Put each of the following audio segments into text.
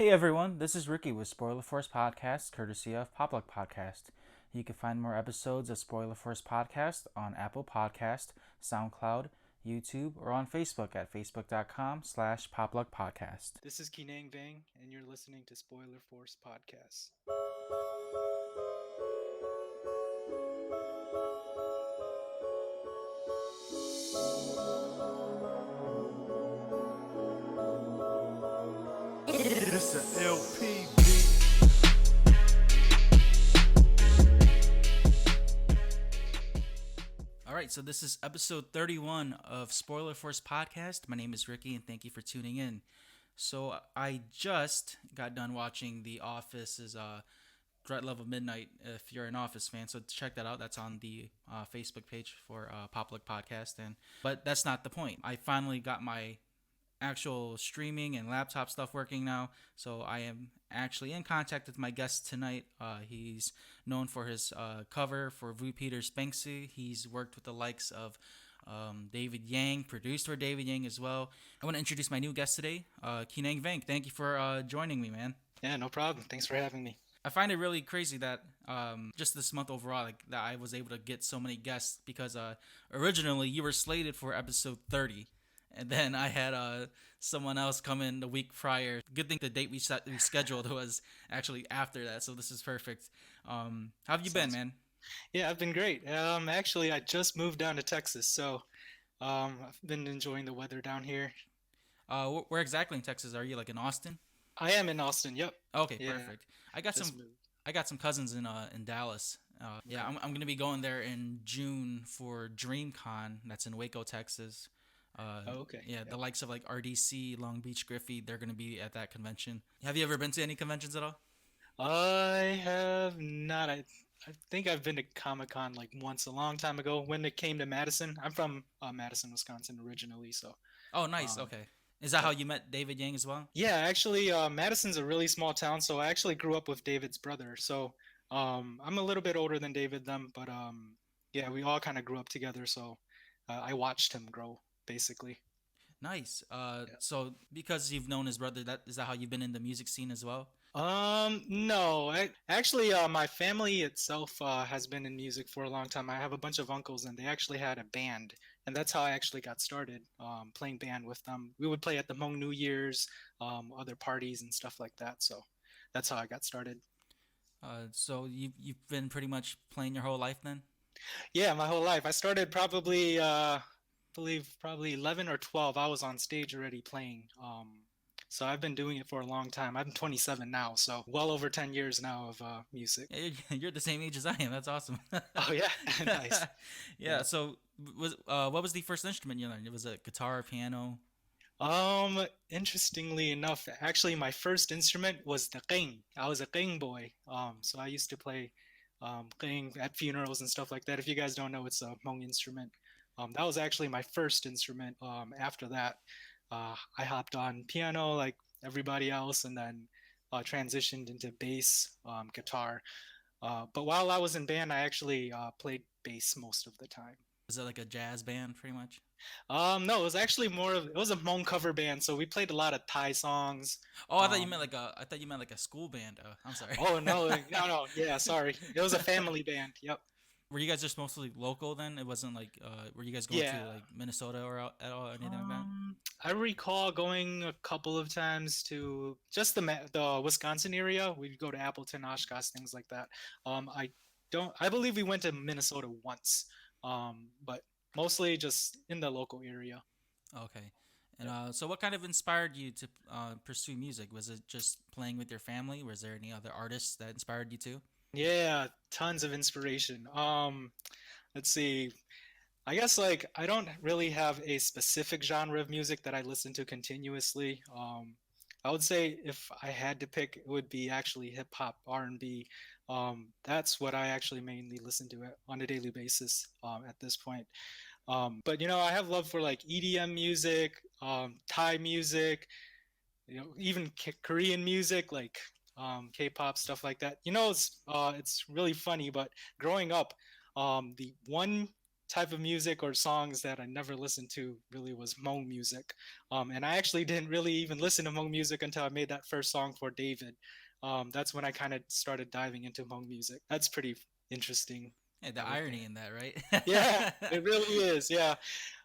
Hey everyone, this is Ricky with Spoiler Force Podcast, courtesy of Popluck Podcast. You can find more episodes of Spoiler Force Podcast on Apple Podcast, SoundCloud, YouTube, or on Facebook at facebook.com/popluckpodcast. This is Keeneng Vang, and you're listening to Spoiler Force Podcast. It's a LP beat. All right, so this is episode 31 of Spoiler Force Podcast. My name is Ricky, and thank you for tuning in. So I just got done watching The Office's Dread Level Midnight. If you're an Office fan, so check that out. That's on the Facebook page for Popluck Podcast. But that's not the point. I finally got my actual streaming and laptop stuff working now. So I am actually in contact with my guest tonight. He's known for his cover for Vu Peter's Banksy. He's worked with the likes of David Yang, produced for David Yang as well. I want to introduce my new guest today, Keeneng Vang. Thank you for joining me, man. Yeah, no problem. Thanks for having me. I find it really crazy that just this month overall, like that I was able to get so many guests because originally you were slated for episode 30, and then I had someone else come in the week prior. Good thing the date we scheduled was actually after that, so this is perfect. How have you been, Sounds. man? Yeah, I've been great. Actually, I just moved down to Texas, so I've been enjoying the weather down here. Where exactly in Texas are you? Like in Austin? I am in Austin. Yep. Okay, Yeah, perfect. I got just some moved. I got some cousins in Dallas. Yeah, Okay. I'm gonna be going there in June for DreamCon. That's in Waco, Texas. Oh, okay. Yeah, the Yep. likes of like RDC, Long Beach Griffey, they're gonna be at that convention. Have you ever been to any conventions at all? I have not. I think I've been to Comic Con like once a long time ago when it came to Madison. I'm from Madison, Wisconsin originally, so Oh, nice. um, Okay. Is that how yep. you met David Yang as well? Yeah, actually, Madison's a really small town, so I actually grew up with David's brother. So, I'm a little bit older than David them, but yeah, we all kind of grew up together. So, I watched him grow, basically. Nice. Yeah. So because you've known his brother, that is that how you've been in the music scene as well? No, actually, my family itself has been in music for a long time. I have a bunch of uncles, and they actually had a band, and that's how I actually got started, playing band with them. We would play at the Hmong New Year's, other parties and stuff like that. So, that's how I got started. So you've been pretty much playing your whole life then? Yeah, my whole life. I started probably believe probably 11 or 12. I was on stage already playing. So I've been doing it for a long time. I'm 27 now, so well over 10 years now of music. Yeah, you're the same age as I am. That's awesome. Oh yeah, nice. Yeah. Yeah. So was what was the first instrument you learned? It was a guitar, piano. Interestingly enough, actually my first instrument was the qing. I was a qing boy. So I used to play qing at funerals and stuff like that. If you guys don't know, it's a Hmong instrument. That was actually my first instrument. After that, I hopped on piano like everybody else, and then transitioned into bass, guitar. But while I was in band, I actually played bass most of the time. Was it like a jazz band, pretty much? No, it was actually more of it was a Hmong cover band, so we played a lot of Thai songs. Oh, Um, I thought you meant like a school band. I'm sorry. oh no, no, yeah, sorry, it was a family band. Yep. Were you guys just mostly local then? It wasn't like were you guys going to Yeah. like Minnesota or at all, anything like that? I recall going a couple of times to just the Wisconsin area. We'd go to Appleton, Oshkosh, things like that. I don't. I believe we went to Minnesota once, but mostly just in the local area. Okay. And Yep. so what kind of inspired you to pursue music? Was it just playing with your family? Was there any other artists that inspired you too? Yeah, tons of inspiration. Let's see. I guess like I don't really have a specific genre of music that I listen to continuously. I would say if I had to pick, it would be actually hip hop, R&B. That's what I actually mainly listen to on a daily basis at this point. But I have love for like EDM music, Thai music, even Korean music, like K-pop stuff like that. It's really funny, but growing up, the one type of music or songs that I never listened to really was Hmong music. And I actually didn't really even listen to Hmong music until I made that first song for David. That's when I kind of started diving into Hmong music. That's pretty interesting, Yeah, the I would irony think. in that, right? Yeah, it really is. Yeah.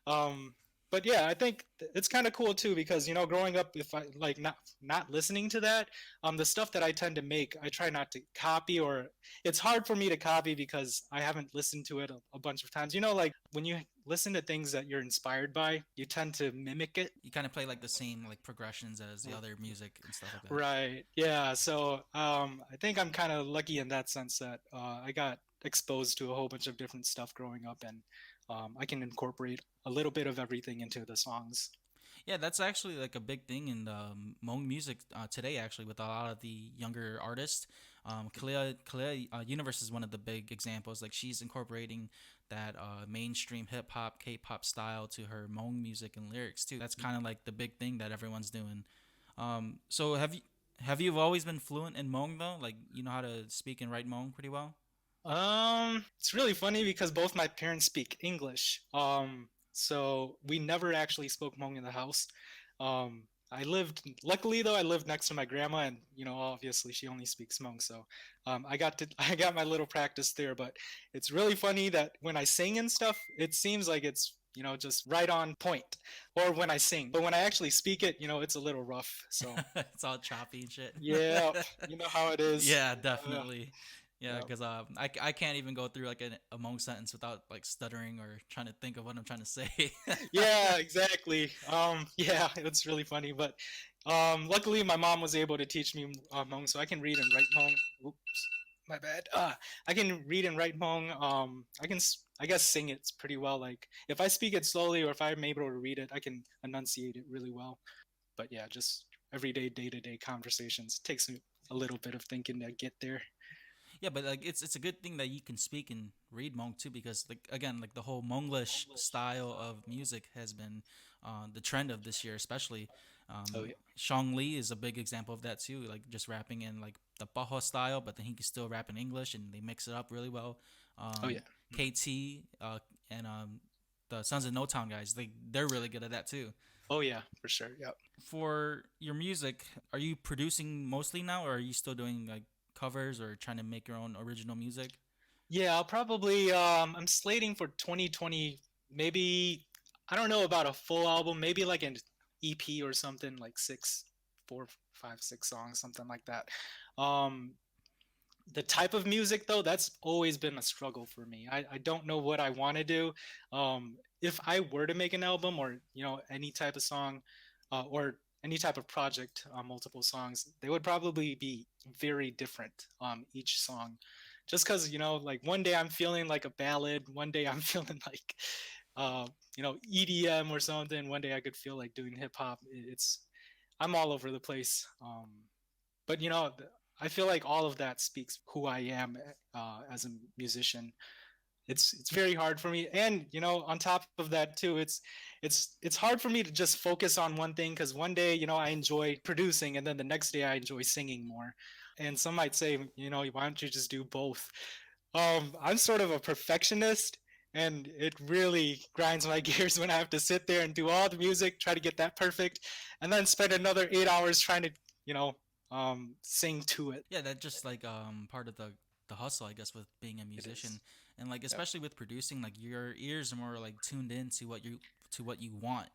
Um, but yeah, I think it's kind of cool too because growing up, if I like not listening to that, the stuff that I tend to make, I try not to copy, or it's hard for me to copy because I haven't listened to it a bunch of times. Like when you listen to things that you're inspired by, you tend to mimic it. You kind of play like the same like progressions as the other music and stuff like that. Right. Yeah. So I think I'm kind of lucky in that sense that I got exposed to a whole bunch of different stuff growing up, and I can incorporate a little bit of everything into the songs. Yeah, that's actually like a big thing in the Hmong music today. Actually, with a lot of the younger artists, Clea Universe is one of the big examples. Like she's incorporating that mainstream hip hop, K-pop style to her Hmong music and lyrics too. That's kind of like the big thing that everyone's doing. So have you always been fluent in Hmong though? Like you know how to speak and write Hmong pretty well? It's really funny because both my parents speak English. So we never actually spoke Hmong in the house. Luckily though, I lived next to my grandma, and obviously she only speaks Hmong, so I got my little practice there. But it's really funny that when I sing and stuff, it seems like it's just right on point, or when I sing. But when I actually speak it, it's a little rough. So It's all choppy and shit. yeah, you know how it is. Yeah, Uh, definitely. Yeah, yeah. because I can't even go through like a Hmong sentence without like stuttering or trying to think of what I'm trying to say. Yeah, exactly. Yeah, it's really funny, but luckily my mom was able to teach me Hmong, so I can read and write Hmong. Oops, my bad. I can read and write Hmong. I guess sing it pretty well. Like if I speak it slowly or if I'm able to read it, I can enunciate it really well. But yeah, just everyday, day-to-day conversations takes me a little bit of thinking to get there. Yeah, but like it's a good thing that you can speak and read Hmong too, because like again, like the whole Hmonglish style of music has been the trend of this year, especially. Oh yeah. Shang Li is a big example of that too, like just rapping in like the Baja style, but then he can still rap in English, and they mix it up really well. Oh yeah. KT and the Sons of No Town guys, they're really good at that too. Oh yeah, for sure. Yeah. For your music, are you producing mostly now, or are you still doing like covers or trying to make your own original music? Yeah, I'll probably I'm slating for 2020, maybe I don't know about a full album, maybe like an EP or something, like six, four, five, 6 songs, something like that. Um the type of music though, that's always been a struggle for me. I don't know what I want to do. If I were to make an album or any type of song or any type of project, multiple songs, they would probably be very different each song, just because like one day I'm feeling like a ballad, one day I'm feeling like EDM or something, one day I could feel like doing hip hop. It's I'm all over the place. But I feel like all of that speaks who I am as a musician. It's very hard for me, and on top of that too, it's hard for me to just focus on one thing, because one day I enjoy producing, and then the next day I enjoy singing more. And some might say, why don't you just do both? I'm sort of a perfectionist, and it really grinds my gears when I have to sit there and do all the music, try to get that perfect, and then spend another 8 hours trying to sing to it. Yeah, that's just like part of the hustle, I guess, with being a It musician, is. and like Yep, especially with producing, like your ears are more like tuned in to what you want.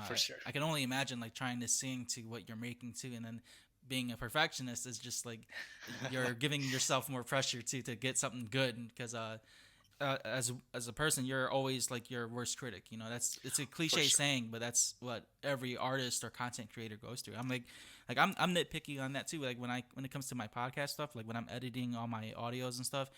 for sure. I can only imagine like trying to sing to what you're making too, and then being a perfectionist is just like you're giving yourself more pressure to get something good, because as a person, you're always like your worst critic. It's a For cliche sure. saying, but that's what every artist or content creator goes through. I'm nitpicky on that too. Like when it comes to my podcast stuff, like when I'm editing all my audios and stuff,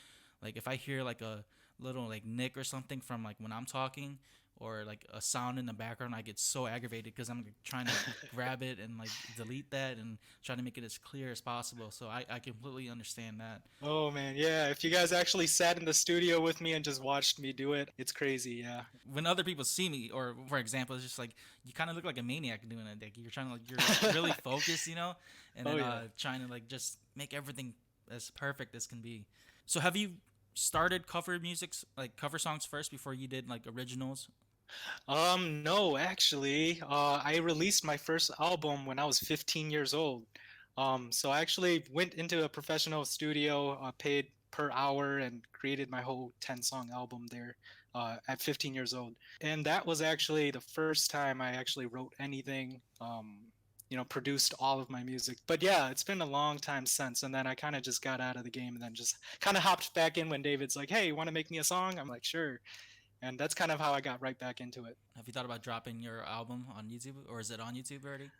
like if I hear like a little like nick or something from like when I'm talking, or like a sound in the background, I get so aggravated because I'm like, trying to grab it and like delete that and trying to make it as clear as possible. So I completely understand that. Oh man, yeah. If you guys actually sat in the studio with me and just watched me do it, it's crazy. Yeah, When other people see me, or for example, it's just like you kind of look like a maniac doing it. Like you're trying to like you're really focused, and oh then yeah. trying to like just make everything as perfect as can be. So have you started cover music, like cover songs first before you did like originals? No, actually, I released my first album when I was 15 years old. So I actually went into a professional studio, paid per hour, and created my whole 10-song album there, at 15 years old. And that was actually the first time I actually wrote anything, produced all of my music. But yeah, it's been a long time since. And then I kind of just got out of the game and then just kind of hopped back in when David's like, "Hey, you want to make me a song?" I'm like, "Sure." And that's kind of how I got right back into it. Have you thought about dropping your album on YouTube, or is it on YouTube already?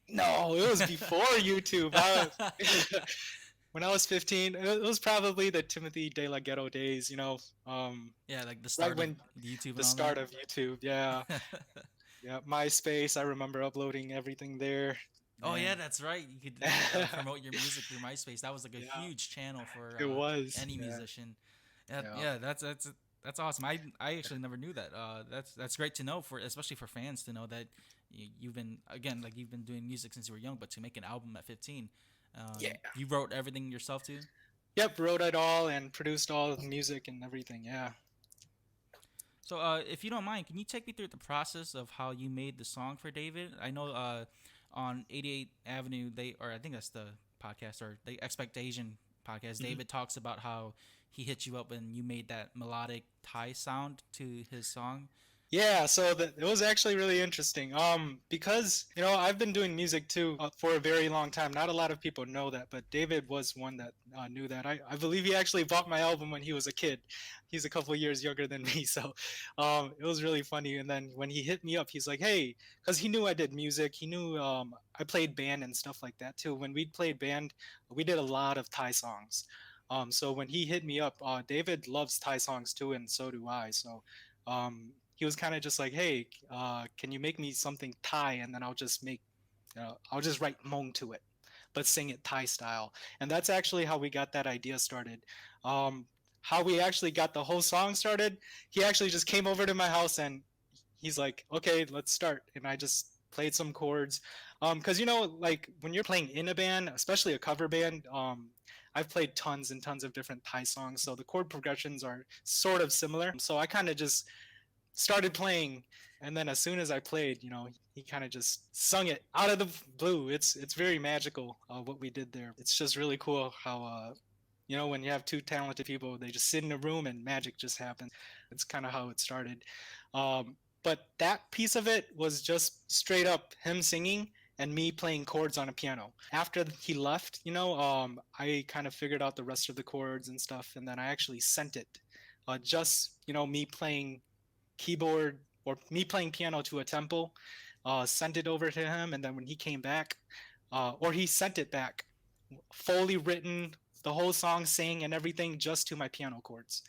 No, it was before YouTube. When I was 15, it was probably the Timothy De La Ghetto days, Yeah, like the right start of when YouTube the and all start of YouTube. Yeah, that. yeah. MySpace, I remember uploading everything there. Oh yeah, Man, that's right. You could promote your music through MySpace. That was like a yeah, huge channel for it was. any Yeah, musician. Yeah, yeah, yeah, that's awesome. I actually never knew that. That's great to know for especially for fans to know that you've been again like you've been doing music since you were young, but to make an album at 15, yeah. you wrote everything yourself too. Yep, wrote it all and produced all the music and everything. Yeah. So, if you don't mind, can you take me through the process of how you made the song for David? I know on 88 Avenue, or I think that's the podcast, or the Expectation podcast, Mhm. David talks about how he hit you up and you made that melodic Thai sound to his song. Yeah, so it was actually really interesting. Because I've been doing music too, for a very long time. Not a lot of people know that, but David was one that knew that. I believe he actually bought my album when he was a kid. He's a couple of years younger than me, so it was really funny. And then when he hit me up, he's like, "Hey," because he knew I did music. He knew I played band and stuff like that too. When we played band, we did a lot of Thai songs. So when he hit me up, David loves Thai songs too, and so do I. So he was kind of just like, "Hey, can you make me something Thai, and then I'll just write Hmong to it, but sing it Thai style." And that's actually how we got that idea started. How we actually got the whole song started, he actually just came over to my house and he's like, "Okay, let's start." And I just played some chords. Because like when you're playing in a band, especially a cover band, I've played tons and tons of different Thai songs, so the chord progressions are sort of similar. So I kind of just started playing, and then as soon as I played, he kind of just sung it out of the blue. It's very magical, what we did there. It's just really cool how when you have two talented people, they just sit in a room and magic just happens. It's kind of how it started. But that piece of it was just straight up him singing and me playing chords on a piano. After he left, I kind of figured out the rest of the chords and stuff, and then I actually sent it. Just me playing keyboard or me playing piano to a tempo, sent it over to him, and then when he came back, or he sent it back, fully written, the whole song sang and everything just to my piano chords.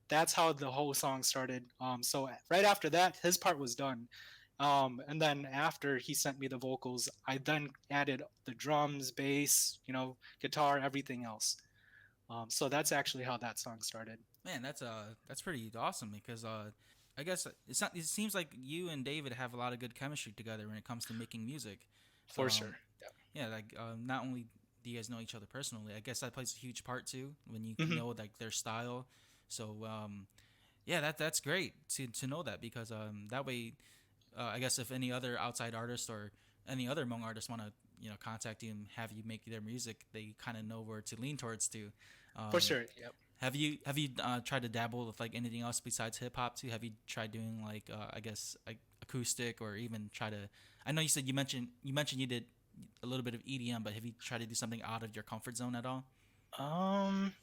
That's how the whole song started. So right after that, his part was done. And then after he sent me the vocals, I then added the drums, bass, guitar, everything else. So that's actually how that song started. Man, that's pretty awesome because I guess it's not. It seems like you and David have a lot of good chemistry together when it comes to making music. So For sure. yeah, like not only do you guys know each other personally, I guess that plays a huge part too when you Hmm. know like their style. So yeah, that's great to know that because that way, I guess if any other outside artist or any other Hmong artist want to contact you and have you make their music, they kind of know where to lean towards too. For Um, sure. Yep. have you tried to dabble with like anything else besides hip hop too? Have you tried doing like I guess like acoustic or even try to? I know you said you mentioned you did a little bit of EDM, but have you tried to do something out of your comfort zone at all? Um,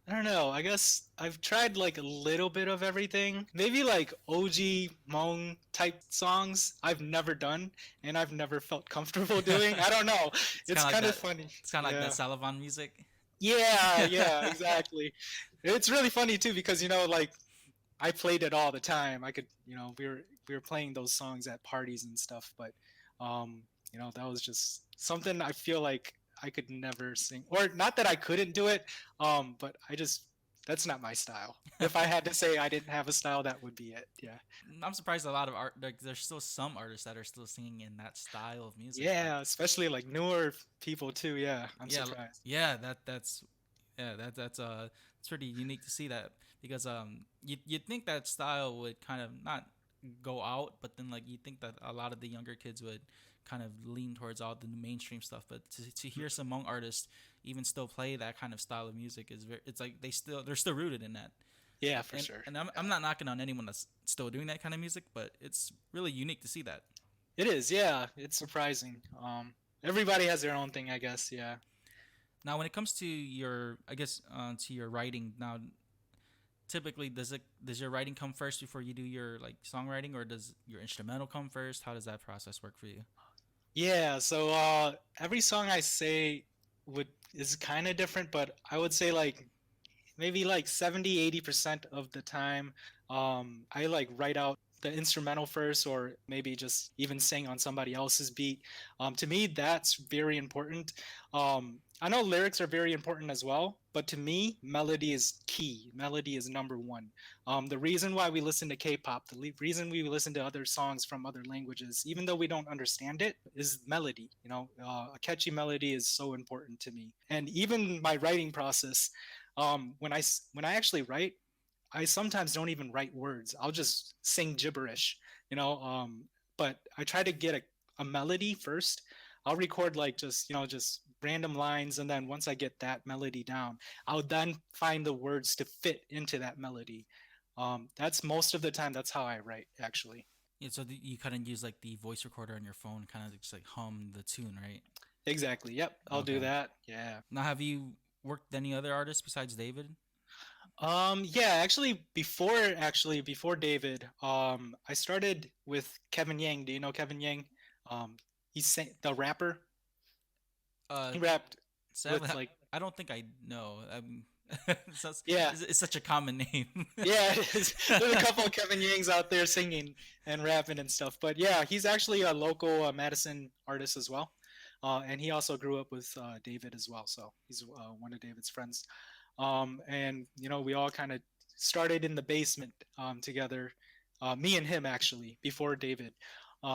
I don't know. I guess I've tried like a little bit of everything. Maybe like OG Hmong type songs I've never done and I've never felt comfortable doing. I don't know. It's It's kind of like kind of that. funny. It's kind of like that Yeah. Salavan music. Yeah, yeah, exactly. It's really funny too because like I played it all the time. I could, we were playing those songs at parties and stuff, but that was just something I feel like I could never sing. Or not that I couldn't do it, but that's not my style. If I had to say I didn't have a style, that would be it. Yeah. I'm surprised a lot of art. Like, there's still some artists that are still singing in that style of music. But Yeah, especially like newer people too. Yeah, I'm yeah, surprised. yeah, that's Yeah, it's pretty unique to see that because you'd think that style would kind of not go out, but then like you think that a lot of the younger kids would kind of lean towards all the mainstream stuff. But to hear some Hmong artists even still play that kind of style of music is very, it's like they're still rooted in that. Yeah, for And sure. and I'm Yeah. not knocking on anyone that's still doing that kind of music, but it's really unique to see that. It is, yeah. It's surprising. Everybody has their own thing, I guess. Yeah. Now, when it comes to your, I guess, to your writing, now typically does your writing come first before you do your like songwriting, or does your instrumental come first? How does that process work for you? Yeah, so every song I say would is kind of different, but I would say like maybe like 70-80% of the time I like write out the instrumental first or maybe just even sing on somebody else's beat. To me that's very important. I know lyrics are very important as well, but to me melody is key. Melody is number one. The reason why we listen to K-pop, the reason we listen to other songs from other languages, even though we don't understand it, is melody. A catchy melody is so important to me. And even my writing process, when I actually write, I sometimes don't even write words. I'll just sing gibberish, you know. But I try to get a melody first. I'll record like just random lines, and then once I get that melody down, I'll then find the words to fit into that melody. That's most of the time. That's how I write, actually. Yeah, so you kind of use like the voice recorder on your phone, kind of just like hum the tune, right? Exactly. Yep. I'll do Okay. that. Yeah. Now, have you worked with any other artists besides David? Yeah, actually before David, I started with Kevin Yang. Do you know Kevin Yang? The rapper. Uh, He rapped Sadly, with like, I don't think I know. yeah, It's such a common name. yeah. There's a couple of Kevin Yangs out there singing and rapping and stuff. But yeah, he's actually a local Madison artist as well. And he also grew up with David as well. So he's one of David's friends. And we all kind of started in the basement together. Me and him actually before David.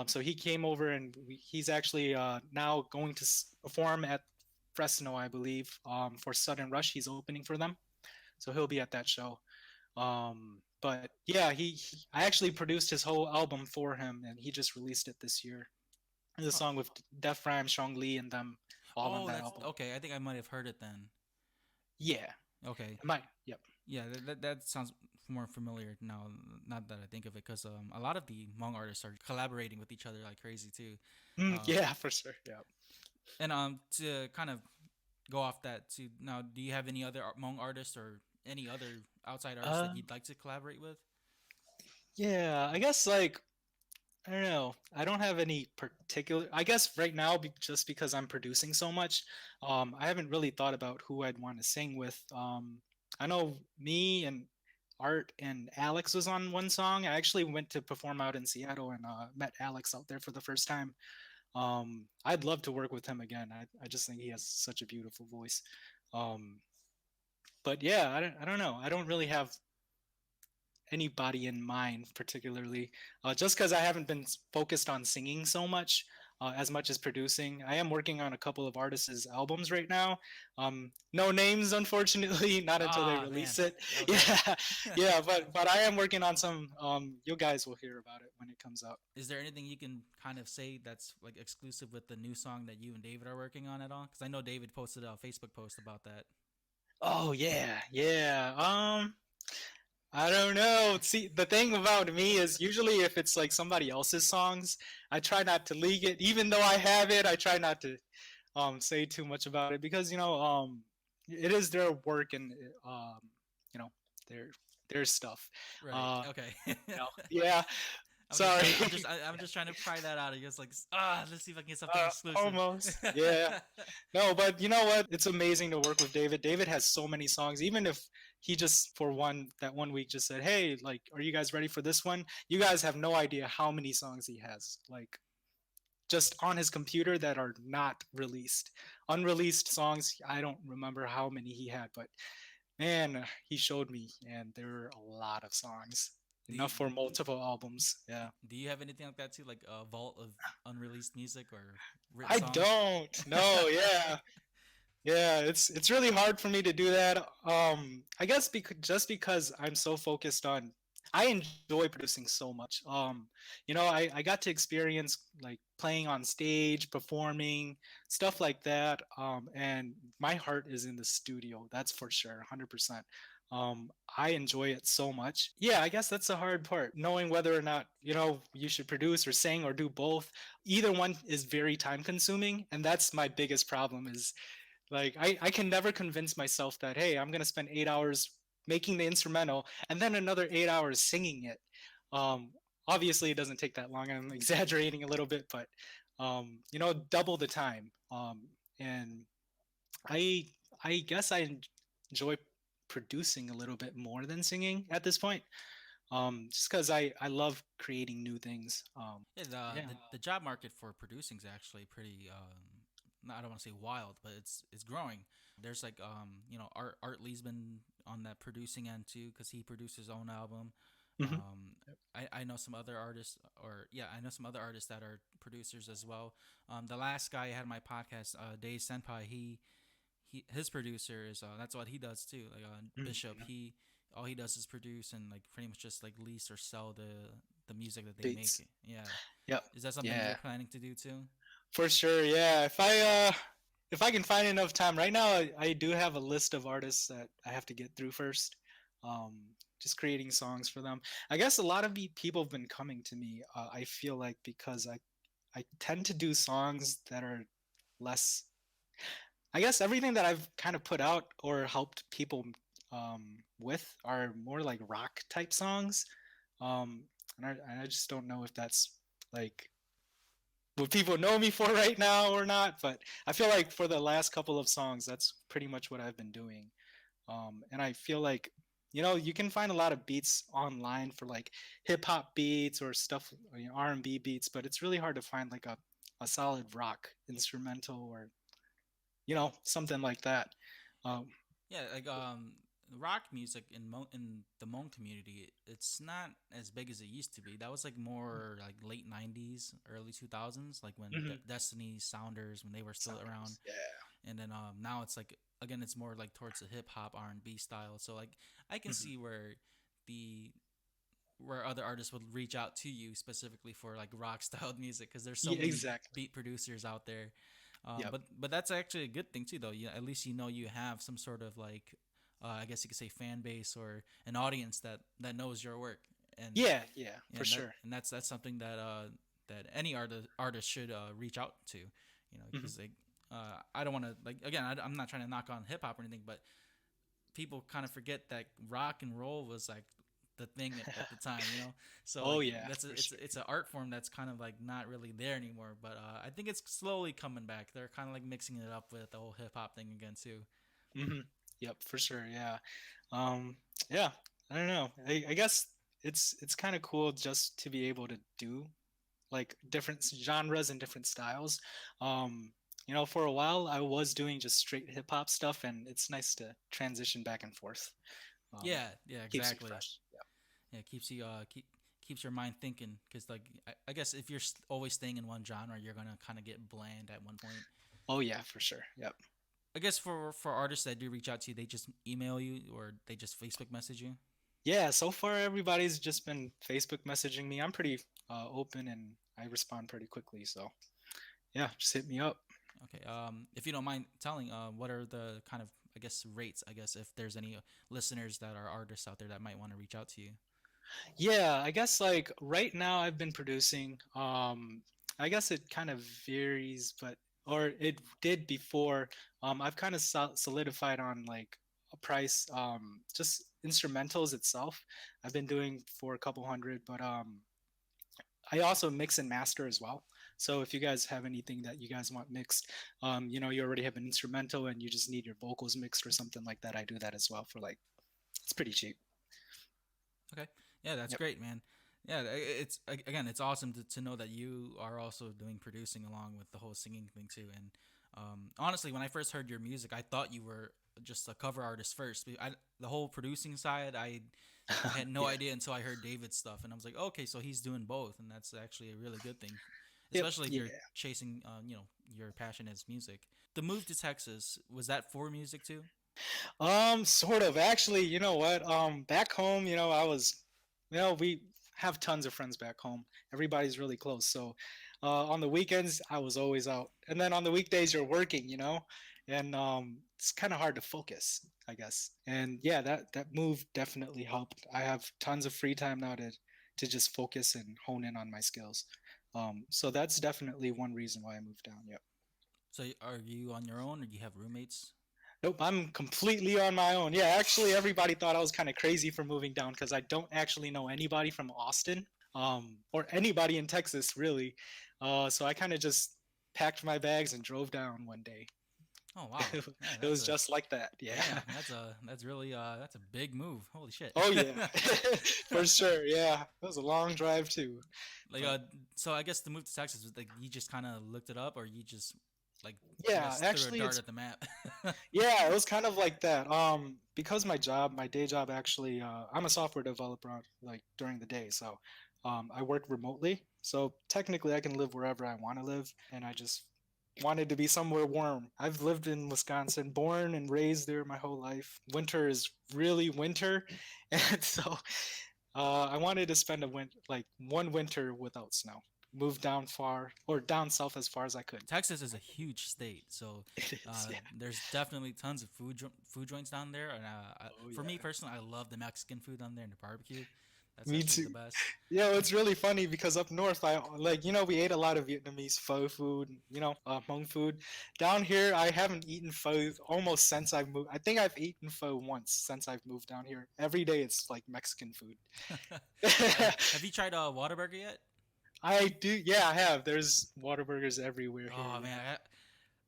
So he came over and he's actually now going to perform at Fresno, I believe, for Sudden Rush. He's opening for them, so he'll be at that show. But yeah, I actually produced his whole album for him, and he just released it this year. There's a Huh. song with Def Rhyme, Shong Li, and them all on Oh, that that's album. okay. I think I might have heard it then. Yeah, Okay. it might. Yep. Yeah, that sounds more familiar now. Not that I think of it, because a lot of the Hmong artists are collaborating with each other like crazy too. Um, Yeah, for sure. Yeah. and to kind of go off that too. Now, do you have any other Hmong artists or any other outside artists that Uh, you'd like to collaborate with? yeah, I guess like I don't know. I don't have any particular. I guess right now, just because I'm producing so much, I haven't really thought about who I'd want to sing with. I know me and Art and Alex was on one song. I actually went to perform out in Seattle and met Alex out there for the first time. I'd love to work with him again. I just think he has such a beautiful voice. Um, but yeah, I don't know. I don't really have anybody in mind particularly, just because I haven't been focused on singing so much, as much as producing. I am working on a couple of artists' albums right now. No names, unfortunately, not until they Ah, man. release it. Okay. Yeah, yeah, but I am working on some. You guys will hear about it when it comes out. Is there anything you can kind of say that's like exclusive with the new song that you and David are working on at all? Because I know David posted a Facebook post about that. Oh yeah, yeah. I don't know. See, the thing about me is usually if it's like somebody else's songs, I try not to leak it. Even though I have it, I try not to say too much about it because it is their work and you know their their stuff. Right. Uh, Okay. yeah. I'm just Sorry. trying. I'm just trying to pry that out. I guess like let's see if I can get something exclusive. Almost. Yeah. No, but you know what? It's amazing to work with David. David has so many songs. Even if he just for one week just said, "Hey, like, are you guys ready for this one?" You guys have no idea how many songs he has. Like just on his computer that are not released. Unreleased songs, I don't remember how many he had, but man, he showed me and there were a lot of songs. do you, Enough for multiple albums. Yeah. do you have anything like that too, like a vault of unreleased music or written I songs? don't. No, yeah. Yeah, it's really hard for me to do that. I guess just because I'm so focused on, I enjoy producing so much. I got to experience like playing on stage, performing, stuff like that. And my heart is in the studio. That's for sure, 100%. I enjoy it so much. Yeah, I guess that's the hard part, knowing whether or not you should produce or sing or do both. Either one is very time consuming, and that's my biggest problem. Is like I can never convince myself that hey, I'm gonna spend 8 hours making the instrumental and then another 8 hours singing it. Um, Obviously, it doesn't take that long. I'm exaggerating a little bit, but double the time. And I I guess I enjoy producing a little bit more than singing at this point. Just because I love creating new things. Yeah, Yeah. the job market for producing is actually pretty. I don't want to say wild, but it's growing. There's like Art Lee's been on that producing end too because he produced his own album. Hmm. I know some other artists, or yeah, I know some other artists that are producers as well. The last guy I had on my podcast, Dave Senpai, his producer is that's what he does too. Like Bishop, he all he does is produce and like pretty much just like lease or sell the music that they make. Beats. Yeah, Yep. is that something you're Yeah. planning to do too? For sure, yeah. If I can find enough time, right now I do have a list of artists that I have to get through first. Um, just creating songs for them. I guess a lot of people have been coming to me. I feel like because I tend to do songs that are less. I guess everything that I've kind of put out or helped people with are more like rock type songs. Um, and I just don't know if that's like what people know me for right now or not, but I feel like for the last couple of songs, that's pretty much what I've been doing. And I feel like, you can find a lot of beats online for like hip hop beats or stuff, R&B beats, but it's really hard to find like a solid rock instrumental or, something like that. Um, Yeah, like rock music in the Hmong community, it's not as big as it used to be. That was like more like late '90s, early 2000s, like when mhm. Destiny, Sounders, when they were still around. Sounders, yeah. And then now it's like again, it's more like towards the hip hop R&B style. So like I can Mhm. see the where other artists would reach out to you specifically for like rock styled music because there's so Yeah, many exactly. beat producers out there. Yep. But that's actually a good thing too, though. At least you have some sort of like, I guess you could say fan base or an audience that knows your work, and Yeah, yeah, yeah, for sure. that's something that any artist should reach out to, Hmm. because like I don't want to like again I'm not trying to knock on hip hop or anything, but people kind of forget that rock and roll was like the thing at the time, So Oh like yeah, that's a, for it's sure. it's an art form that's kind of like not really there anymore. But I think it's slowly coming back. They're kind of like mixing it up with the whole hip hop thing again too. Hmm. Yep, for sure. Yeah. Um, yeah. I don't know. I guess it's kind of cool just to be able to do like different genres and different styles. Um, for a while I was doing just straight hip hop stuff, and it's nice to transition back and forth. Um, Yeah, Keeps me exactly. fresh. Yeah. Yeah, keeps your mind thinking because like I guess if you're always staying in one genre, you're gonna kind of get bland at one point. Oh yeah, for sure. Yep. I guess for artists that do reach out to you, they just email you or they just Facebook message you. Yeah. So far, everybody's just been Facebook messaging me. I'm pretty open and I respond pretty quickly. So yeah, just hit me up. Okay. If you don't mind telling, what are the kind of I guess rates? I guess if there's any listeners that are artists out there that might want to reach out to you. Yeah, I guess like right now I've been producing. I guess it kind of varies, but or it did before. I've kind of solidified on like a price. Just instrumentals itself. I've been doing for a couple hundred, but I also mix and master as well. So if you guys have anything that you guys want mixed, you already have an instrumental and you just need your vocals mixed or something like that, I do that as well for like it's pretty cheap. Okay. Yeah, that's Yep. great, man. Yeah, it's again, it's awesome to know that you are also doing producing along with the whole singing thing too. And honestly, when I first heard your music, I thought you were just a cover artist first. The whole producing side, I had no Yeah. idea until I heard David's stuff, and I was like, okay, so he's doing both, and that's actually a really good thing, Yep. especially if Yeah. you're chasing, your passion is music. The move to Texas, was that for music too? Sort of. Actually, you know what? Back home, we have tons of friends back home. Everybody's really close. So, on the weekends, I was always out, and then on the weekdays, you're working, and it's kind of hard to focus, I guess. And yeah, that move definitely helped. I have tons of free time now to just focus and hone in on my skills. So that's definitely one reason why I moved down. Yep. So are you on your own or do you have roommates? Nope, I'm completely on my own. Yeah, actually, everybody thought I was kind of crazy for moving down because I don't actually know anybody from Austin, or anybody in Texas, really. So I kind of just packed my bags and drove down one day. Oh wow. Yeah, It that's was a just like that. Yeah. damn, that's really that's a big move. Holy shit. Oh yeah, for sure. Yeah, it was a long drive too. Like But so I guess the move to Texas was like you just kind of looked it up or you just like I yeah, guess threw a actually, dart it's at the map. yeah, it was kind of like that. Because my day job actually, I'm a software developer like during the day, so I work remotely. So technically, I can live wherever I want to live, and I just wanted to be somewhere warm. I've lived in Wisconsin, born and raised there my whole life. Winter is really winter, and so I wanted to spend like one winter without snow. Move down far or down south as far as I could. Texas is a huge state, so It is, yeah. there's definitely tons of food joints down there. And Oh for me yeah. personally, I love the Mexican food down there and the barbecue. That's Me absolutely too. the best. Yeah, it's really funny because up north, I like, we ate a lot of Vietnamese pho food, Hmong food. Down here, I haven't eaten pho almost since I've moved. I think I've eaten pho once since I've moved down here. Every day it's like Mexican food. Have you tried Whataburger yet? I do, yeah, I have. There's Whataburgers everywhere here. Oh man,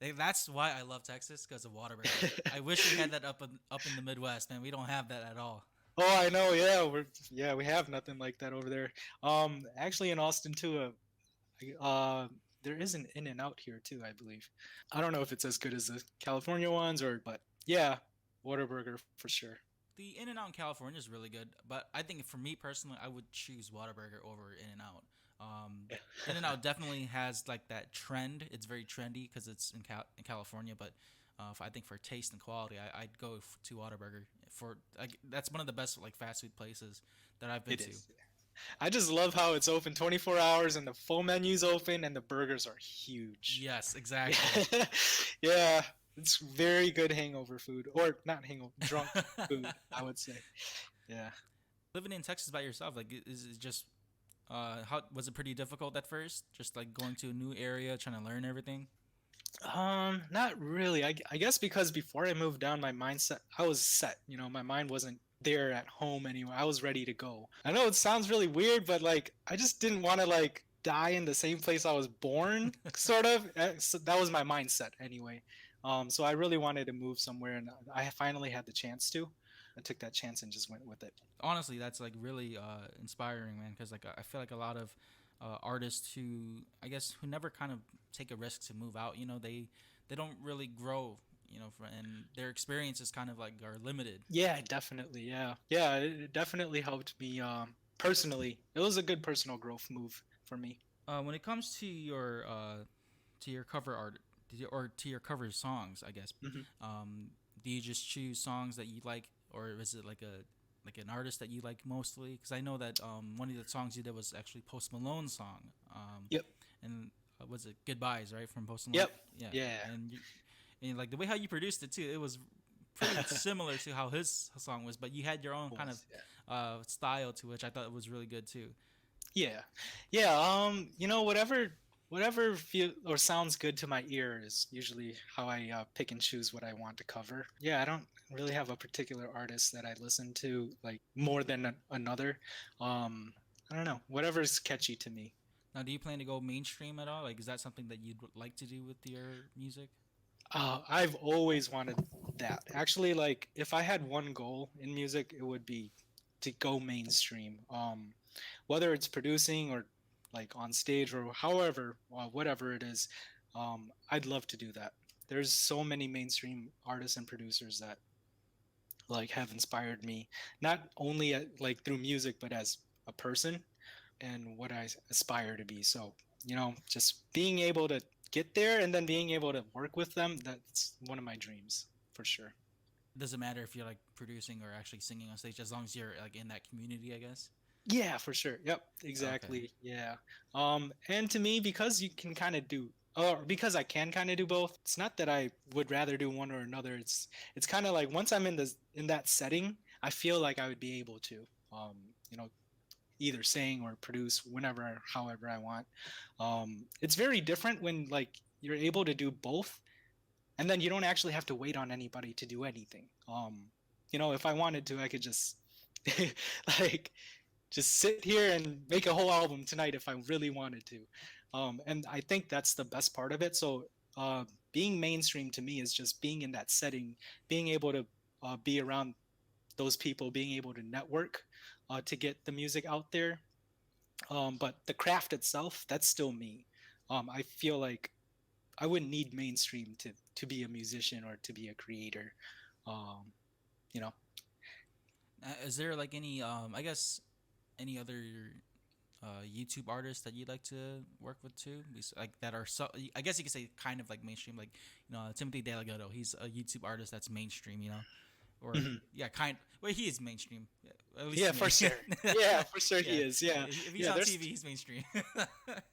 Yeah. that's why I love Texas because of Whataburger. I wish we had that up in the Midwest, man. We don't have that at all. Oh, I know. Yeah, we have nothing like that over there. Actually, in Austin too, there is an In and Out here too, I believe. I don't know if it's as good as the California ones but yeah, Whataburger for sure. The In and Out in California is really good, but I think for me personally, I would choose Whataburger over In and Out. Yeah. In and Out definitely has like that trend. It's very trendy because it's in California, but I think for taste and quality, I'd go to Whataburger. For like, that's one of the best like fast food places that I've been It to. is. I just love how it's open 24 hours and the full menu's open and the burgers are huge. Yes, exactly. Yeah, it's very good hangover food or not hangover, drunk food, I would say. Yeah. Living in Texas by yourself, like, is it just how was it pretty difficult at first? Just like going to a new area, trying to learn everything. Not really. I guess because before I moved down, my mindset, I was set. My mind wasn't there at home anymore. I was ready to go. I know it sounds really weird, but like, I just didn't want to like die in the same place I was born, sort of. So that was my mindset anyway. So I really wanted to move somewhere, and I finally had the chance to. I took that chance and just went with it. Honestly, that's like really inspiring, man. Because like I feel like a lot of artists who I guess who never kind of take a risk to move out, they don't really grow, and their experiences kind of like are limited. Yeah, definitely. Yeah, yeah. It definitely helped me personally. It was a good personal growth move for me. When it comes to your cover art or to your cover songs, I guess, Hmm. do you just choose songs that you like, or is it like an artist that you like mostly? Because I know that one of the songs you did was actually Post Malone's song, Yep. and was it Goodbyes, right, from Post Malone? Yep. Yeah, Yeah. and like the way how you produced it too, it was pretty similar to how his song was, but you had your own kind of Was, yeah. style to which I thought was really good too. Yeah. Yeah. Whatever feel or sounds good to my ear is usually how I pick and choose what I want to cover. Yeah, I don't really have a particular artist that I listen to like more than another. I don't know. Whatever's catchy to me. Now, do you plan to go mainstream at all? Like, is that something that you'd like to do with your music? I've always wanted that. Actually, like if I had one goal in music, it would be to go mainstream. Whether it's producing or like on stage or however, whatever it is, I'd love to do that. There's so many mainstream artists and producers that like have inspired me, not only like through music, but as a person and what I aspire to be. So, just being able to get there and then being able to work with them, that's one of my dreams for sure. It doesn't matter if you're like producing or actually singing on stage, as long as you're like in that community, I guess. Yeah, for sure. Yep, Okay. exactly. Yeah. And to me, because you can kind of do, or because I can kind of do both, it's not that I would rather do one or another. It's kind of like once I'm in that setting, I feel like I would be able to, um, you know, either sing or produce whenever, however I want. It's very different when like you're able to do both, and then you don't actually have to wait on anybody to do anything. If I wanted to, I could just like just sit here and make a whole album tonight if I really wanted to. And I think that's the best part of it. So being mainstream to me is just being in that setting, being able to be around those people, being able to network to get the music out there. But the craft itself, that's still me. I feel like I wouldn't need mainstream to be a musician or to be a creator. Um, you know. Is there like any I guess any other YouTube artists that you'd like to work with too? Like that are so I guess you could say kind of like mainstream, like Timothy Delgado. He's a YouTube artist that's mainstream, or Mhm. yeah, kind. Well, he is mainstream, at least Yeah, to for me. sure. Yeah, for sure Yeah, he is. Yeah, if he's yeah. on There's TV, he's mainstream.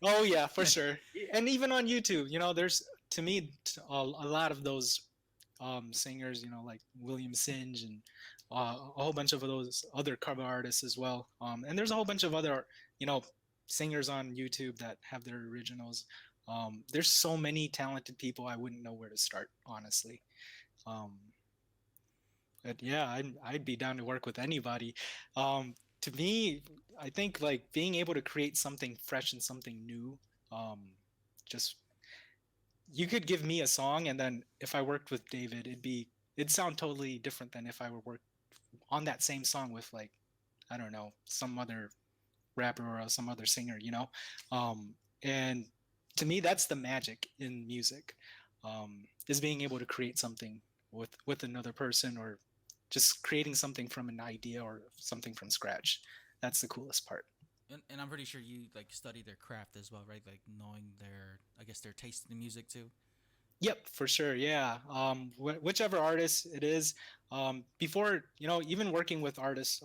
Oh yeah, for sure. And even on YouTube, there's to me a lot of those singers, like William Singe and a whole bunch of those other cover artists as well. And there's a whole bunch of other, you know, singers on YouTube that have their originals. There's so many talented people, I wouldn't know where to start, honestly. Um, but yeah, I'd be down to work with anybody. To me, I think like being able to create something fresh and something new, um, just you could give me a song, and then if I worked with David, it'd sound totally different than if I were work on that same song with like I don't know some other rapper or some other singer, and to me that's the magic in music, is being able to create something with another person or just creating something from an idea or something from scratch. That's the coolest part. And I'm pretty sure you like study their craft as well, right? Like knowing their, I guess, their taste in the music too. Yep, for sure. Yeah. Whichever artist it is, before, even working with artists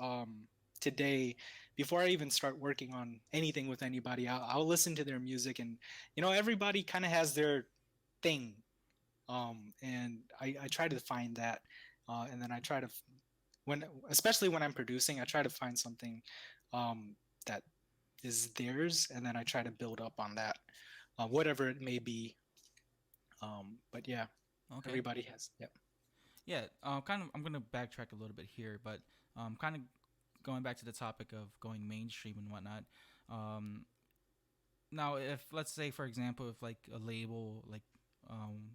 today, before I even start working on anything with anybody, I'll listen to their music and, everybody kind of has their thing. And I try to find that. And then I try to, especially when I'm producing, I try to find something that is theirs. And then I try to build up on that, whatever it may be. But yeah, Okay. everybody has. Yep. Yeah. Kind of. I'm gonna backtrack a little bit here, but kind of going back to the topic of going mainstream and whatnot. Um, Now, if let's say, for example, if like a label like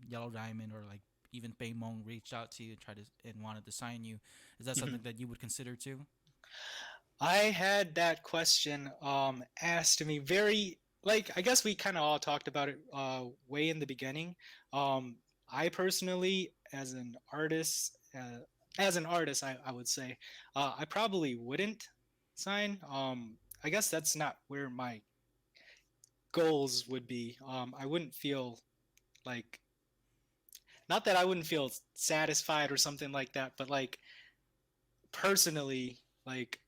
Yellow Diamond or like even Mong reached out to you and tried to and wanted to sign you, is that Mhm. something that you would consider too? I had that question asked to me very like I guess we kind of all talked about it way in the beginning. Um, I personally, as an artist, I would say I probably wouldn't sign. I guess that's not where my goals would be. I wouldn't feel like not that I wouldn't feel satisfied or something like that, but like personally, like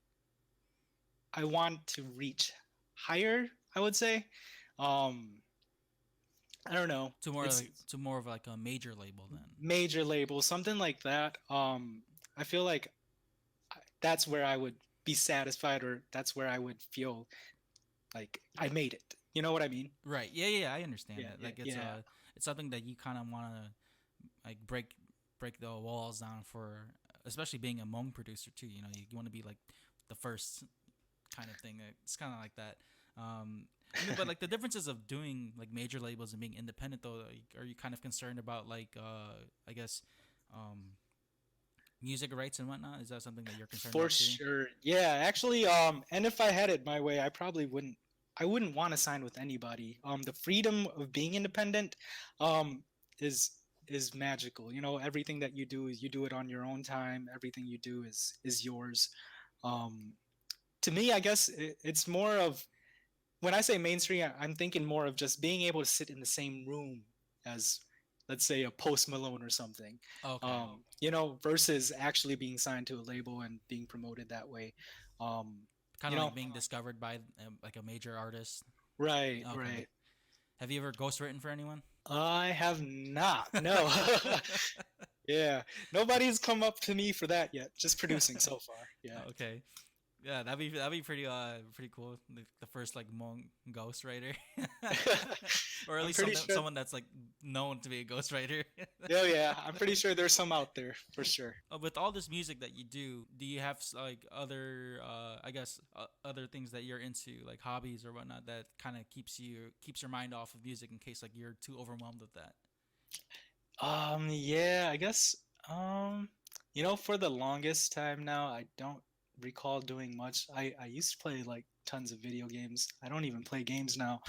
I want to reach higher, I would say. Um, I don't know. It's To more of like a major label then. major label, something like that. I feel like that's where I would be satisfied, or that's where I would feel like I made it. You know what I mean? Right. Yeah. Yeah. I understand Yeah, that. yeah, Like yeah. it's something that you kind of want to like break the walls down for, especially being a Hmong producer too. You want to be like the first kind of thing. It's kind of like that. But like the differences of doing like major labels and being independent though, like, are you kind of concerned about like I guess um, music rights and whatnot? Is that something that you're concerned For about too? sure. Yeah, actually, and if I had it my way, I probably wouldn't. I wouldn't want to sign with anybody. The freedom of being independent, um, is is magical. Everything that you do is you do it on your own time. Everything you do is yours. Um, to me, I guess it's more of when I say mainstream, I'm thinking more of just being able to sit in the same room as, let's say, a Post Malone or something. Okay, Versus actually being signed to a label and being promoted that way. Um, kind you of know, like being discovered by like a major artist. right, Okay. right. Have you ever ghostwritten for anyone? I have not. No. Yeah. Nobody's come up to me for that yet. Just producing so far. Yeah. Okay. Yeah, that'd be pretty cool. The first like Hmong ghostwriter, or at I'm least pretty sure. someone that's like known to be a ghostwriter. Oh yeah, I'm pretty sure there's some out there for sure. With all this music that you do you have like other I guess other things that you're into, like hobbies or whatnot, that kind of keeps your mind off of music in case like you're too overwhelmed with that? Yeah, I guess um for the longest time now, I don't recall doing much. I used to play like tons of video games. I don't even play games now.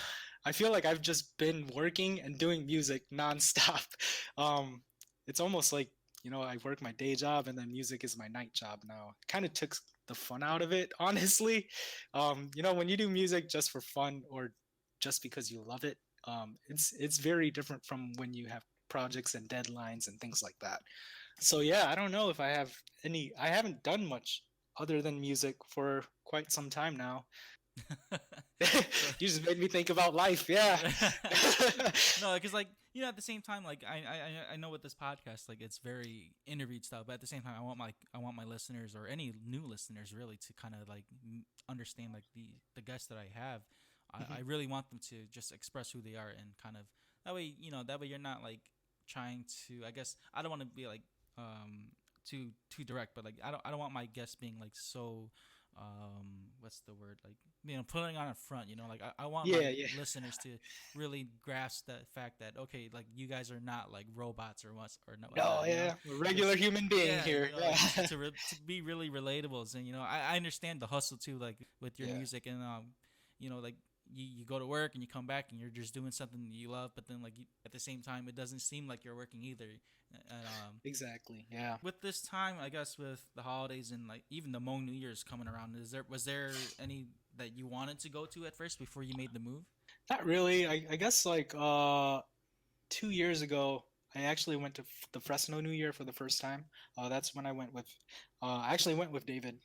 I feel like I've just been working and doing music nonstop. Um it's almost like, I work my day job and then music is my night job now. Kind of took the fun out of it, honestly. When you do music just for fun or just because you love it, it's very different from when you have projects and deadlines and things like that. So yeah, I don't know if I have any. I haven't done much other than music for quite some time now. So You just made me think about life. Yeah. no, because like at the same time, like I know with this podcast, like it's very interviewed style, but at the same time, I want my listeners or any new listeners really to kind of like understand like the guests that I have. I Mhm. really want them to just express who they are and kind of that way you're not like trying to. I guess I don't want to be like too direct, but like I don't want my guests being like so what's the word, like putting on a front, like I want my Yeah, yeah. listeners to really grasp that fact that okay, like you guys are not like robots or No, whatnot, yeah. A regular just human being yeah, here. like Yeah. to be really relatable. And I understand the hustle too, like with your Yeah. music, and like you go to work and you come back and you're just doing something you love, but then like at the same time it doesn't seem like you're working either. And Exactly. Yeah. with this time, I guess with the holidays and like even the Hmong New Year's coming around, was there any that you wanted to go to at first before you made the move? Not really. I guess like 2 years ago, I actually went to the Fresno New Year for the first time. That's when I actually went with David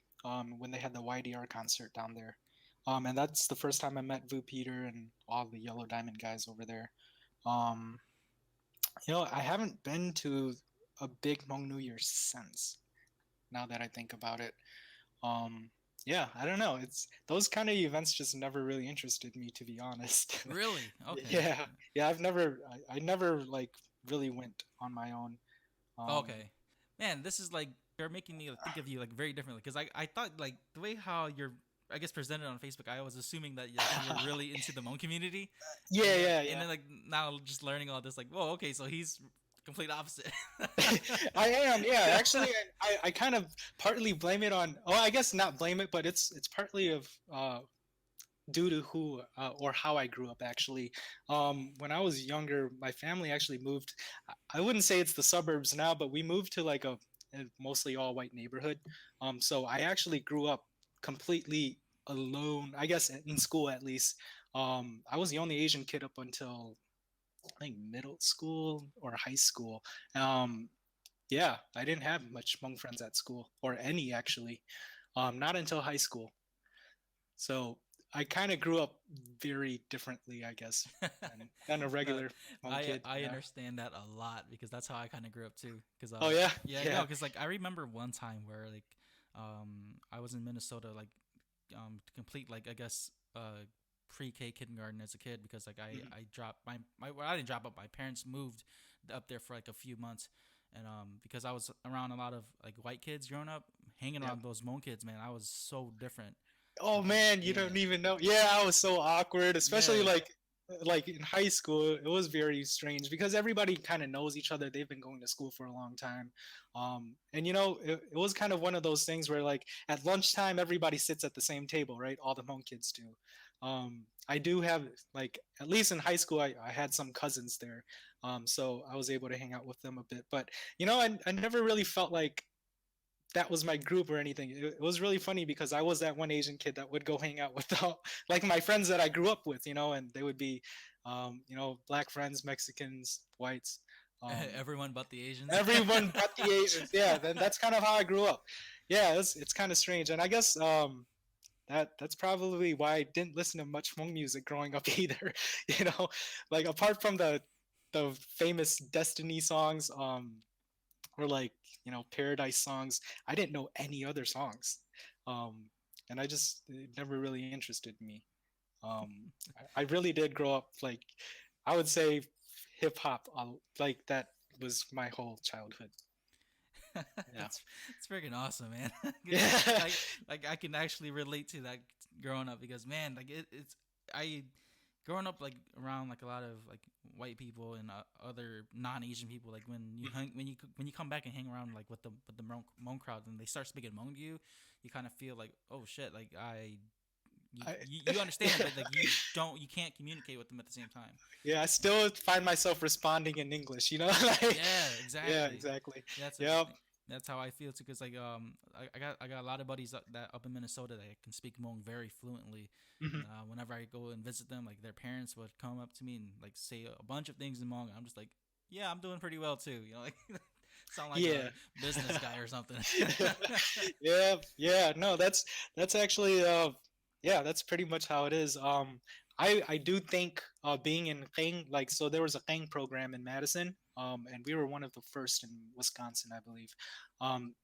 when they had the YDR concert down there. And that's the first time I met Vu Peter and all the Yellow Diamond guys over there. Um, I haven't been to a big Hmong New Year since, now that I think about it. Um, yeah, I don't know. It's those kind of events just never really interested me, to be honest. Really? Okay. Yeah, yeah. I never like really went on my own. Um, Okay. Man, this is like you're making me think of you like very differently because I thought like the way how you're I guess presented on Facebook, I was assuming that like you were really into the Hmong community, yeah, yeah, and yeah. then like now just learning all this, like, whoa, okay, so he's complete opposite. I am, yeah. Actually, I kind of partly blame it on. Oh, I guess not blame it, but it's partly of due to who or how I grew up. Actually, when I was younger, my family actually moved. I wouldn't say it's the suburbs now, but we moved to like a mostly all white neighborhood. So I actually grew up completely alone. I guess in school at least. I was the only Asian kid up until I think middle school or high school. Um, yeah, I didn't have much Hmong friends at school or any actually. Not until high school. So I kind of grew up very differently, I guess, than a No, regular Hmong I kid. I Yeah. understand that a lot because that's how I kind of grew up too. Because Oh yeah, yeah, no, yeah. because like I remember one time where like I was in Minnesota like to complete like I guess pre-K kindergarten as a kid because like I Mhm. I dropped my well, I didn't drop up, my parents moved up there for like a few months. And because I was around a lot of like white kids growing up, hanging Yep. around those Hmong kids, man, I was so different. Oh man, you Yeah, don't even know. Yeah, I was so awkward, especially yeah, like in high school. It was very strange because everybody kind of knows each other. They've been going to school for a long time. And it was kind of one of those things where like at lunchtime everybody sits at the same table, right? All the Hmong kids do. I do have like at least in high school I had some cousins there. So I was able to hang out with them a bit. But I never really felt like that was my group or anything. It was really funny because I was that one Asian kid that would go hang out with all, like my friends that I grew up with, and they would be, black friends, Mexicans, whites, um, Everyone but the Asians. everyone but the Asians. Yeah, then that's kind of how I grew up. Yeah, it's kind of strange, and I guess that's probably why I didn't listen to much Hmong music growing up either. You know, like apart from the famous Destiny songs, or like Paradise songs, I didn't know any other songs, um, and I just it never really interested me. I really did grow up like I would say hip hop, like that was my whole childhood. Yeah. It's freaking awesome, man. Yeah. like I can actually relate to that growing up because man, like it's I growing up like around like a lot of like white people and other non-Asian people. Like when you come back and hang around like with the Hmong crowd and they start speaking Hmong to you, you kind of feel like oh shit, like I, you understand, but like you can't communicate with them at the same time. yeah, I still find myself responding in English, like, Yeah, yeah, exactly. exactly. That's a, Yep. that's how I feel too. Cause like I got a lot of buddies that up in Minnesota that can speak Hmong very fluently, and Hmm. whenever I go and visit them, like their parents would come up to me and like say a bunch of things in Hmong. I'm just like, yeah, I'm doing pretty well too. Like sound like Yeah. a business guy or something. Yeah, yeah. No, that's actually yeah, that's pretty much how it is. I do think being in Qing, like, so there was a Qing program in Madison, and we were one of the first in Wisconsin, I believe.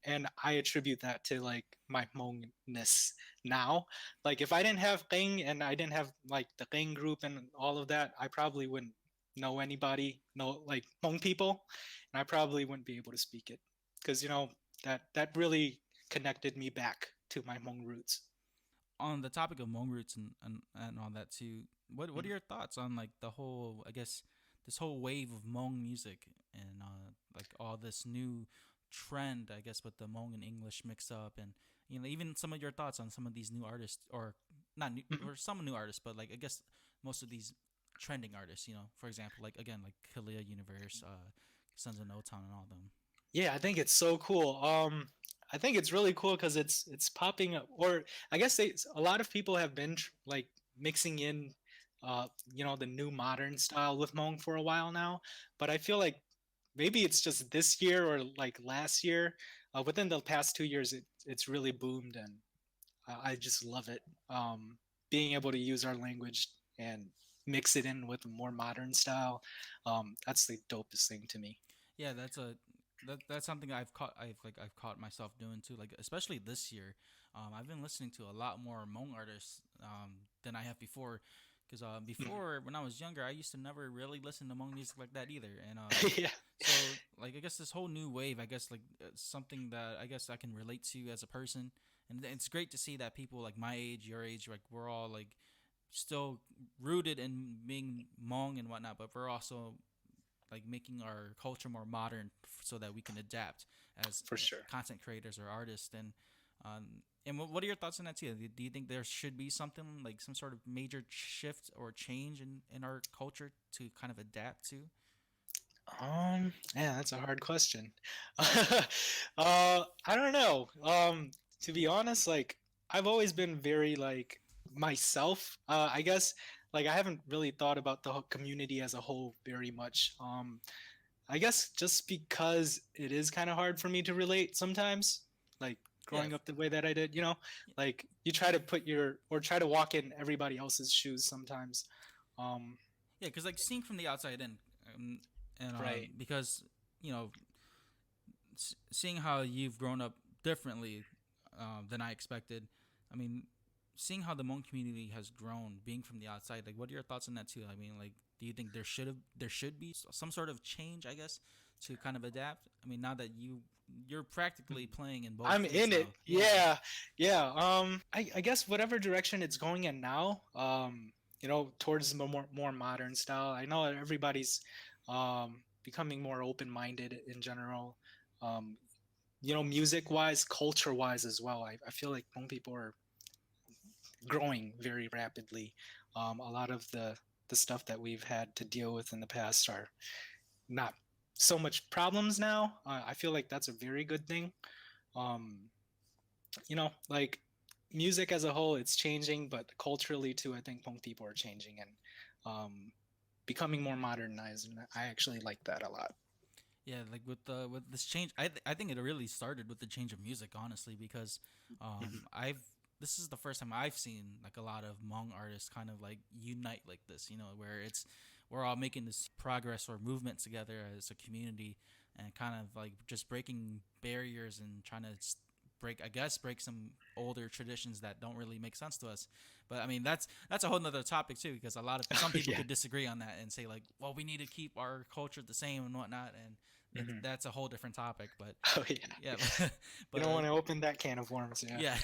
And I attribute that to like my Hmongness now. Like if I didn't have Qing and I didn't have like the Qing group and all of that, I probably wouldn't know anybody, know like Hmong people, and I probably wouldn't be able to speak it because that really connected me back to my Hmong roots. On the topic of Hmong roots and all that too, what are your thoughts on like the whole I guess this whole wave of Hmong music and like all this new trend I guess with the Hmong and English mix up and even some of your thoughts on some of these new artists or not new Mhm. or some new artists but like I guess most of these trending artists for example like again like Kalia Universe, Sons of No Town and all of them. Yeah, I think it's so cool. I think it's really cool because it's popping up, or I guess a lot of people have been like mixing in, the new modern style with Hmong for a while now. But I feel like maybe it's just this year or like last year. Within the past 2 years, it's really boomed, and I just love it. Being able to use our language and mix it in with a more modern style, that's the dopest thing to me. Yeah, that's something I've caught myself doing too. Like especially this year, I've been listening to a lot more Hmong artists than I have before. Because before when I was younger, I used to never really listen to Hmong music like that either. And Yeah. so like I guess this whole new wave, I guess like something that I guess I can relate to as a person. And it's great to see that people like my age, your age, like we're all like still rooted in being Hmong and whatnot, but we're also like making our culture more modern so that we can adapt as For sure. content creators or artists and what are your thoughts on that too? Do you think there should be something like some sort of major shift or change in our culture to kind of adapt to? Yeah, that's a hard question. I don't know. To be honest, like I've always been very like myself. I guess like I haven't really thought about the whole community as a whole very much. I guess just because it is kind of hard for me to relate sometimes, like Yeah, growing up the way that I did, like you try to try to walk in everybody else's shoes sometimes. Um, yeah, because like seeing from the outside in, and right. because you know seeing how you've grown up differently than I expected. I mean, seeing how the Hmong community has grown, being from the outside, like, what are your thoughts on that too? I mean, like, do you think there should be some sort of change, I guess, to kind of adapt? I mean, now that you're practically playing in both I'm fields in it. now. Yeah, Yeah. Yeah. I guess whatever direction it's going in now, towards the more modern style. I know everybody's becoming more open-minded in general. Um, music wise, culture wise as well. I feel like young people are growing very rapidly. A lot of the stuff that we've had to deal with in the past are not so much problems now. I feel like that's a very good thing. Um, like music as a whole, it's changing, but culturally too, I think Hmong people are changing and becoming more modernized, and I actually like that a lot. Yeah, like with this change, I think it really started with the change of music, honestly, because Mhm. I've this is the first time I've seen like a lot of Hmong artists kind of like unite like this, where we're all making this progress or movement together as a community, and kind of like just breaking barriers and trying to break some older traditions that don't really make sense to us. But I mean, that's a whole nother topic too, because some Oh people yeah. could disagree on that and say like, well, we need to keep our culture the same and whatnot, and Mhm. that's a whole different topic. But Oh yeah. yeah, You but don't want to open that can of worms, yeah. yeah,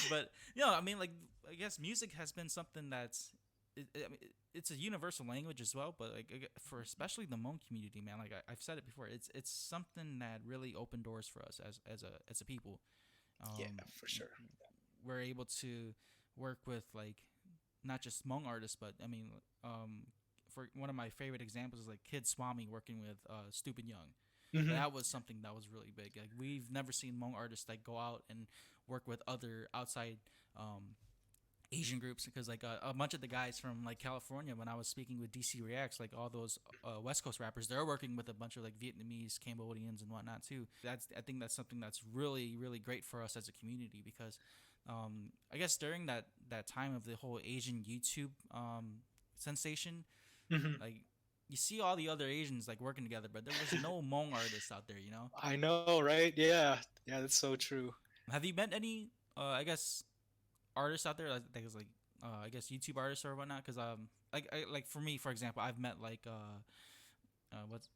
but I mean, like, I guess music has been something that's I mean, it's a universal language as well. But like for especially the Hmong community, man, like I've said it before, it's something that really opened doors for us as a people. Yeah, Um, for sure. we're able to work with like not just Hmong artists, but I mean, for one of my favorite examples is like Kid Swami working with Stupid Young. Hmm. That was something that was really big. Like we've never seen Hmong artists like go out and work with other outside Asian groups, because like a bunch of the guys from like California, when I was speaking with DC Reacts, like all those West Coast rappers, they're working with a bunch of like Vietnamese, Cambodians, and whatnot too. I think that's something that's really really great for us as a community, because I guess during that time of the whole Asian YouTube sensation, Hmm. like you see all the other Asians like working together, but there was no Hmong artists out there. I know, right? Yeah. Yeah, that's so true. Have you met any? I guess artists out there that is like I guess YouTube artists or whatnot, because like for me, for example, I've met like what's